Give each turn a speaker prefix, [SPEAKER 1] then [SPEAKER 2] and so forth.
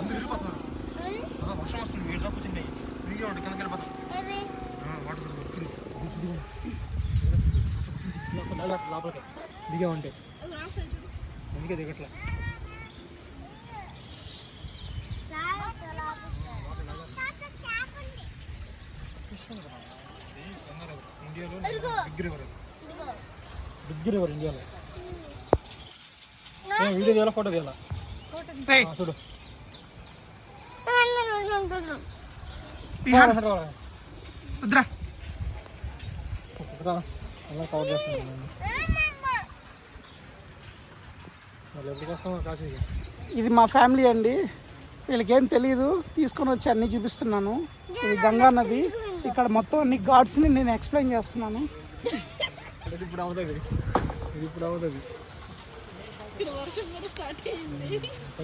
[SPEAKER 1] అందరూ వెళ్ళిపోతున్నారు. వర్షం వస్తుంది, వీళ్ళు కూర్చున్నాయి ఫ్రీగా ఉండి కిందకి వెళ్ళిపోతాం. వాటర్ లోపలికి దిగా ఉంటాయి, అందుకే దిగట్లా. ఇండియాలో బిగ్ రివర్ ఇండియాలో. వీడియో తీయాలా, ఫోటో తీయాలా? చూడు వద్దురా, అలా కవర్ చేస్తున్నాను. ఎప్పటికి వస్తామో కాశీ. ఇది మా ఫ్యామిలీ అండి, వీళ్ళకేం తెలియదు, తీసుకొని వచ్చి అన్నీ చూపిస్తున్నాను. ఇది గంగా నది, ఇక్కడ మొత్తం అన్ని ఘాట్స్ని నేను ఎక్స్ప్లెయిన్ చేస్తున్నాను. ఇప్పుడు అవుతుంది, ఇది ఇప్పుడు అవుతుంది.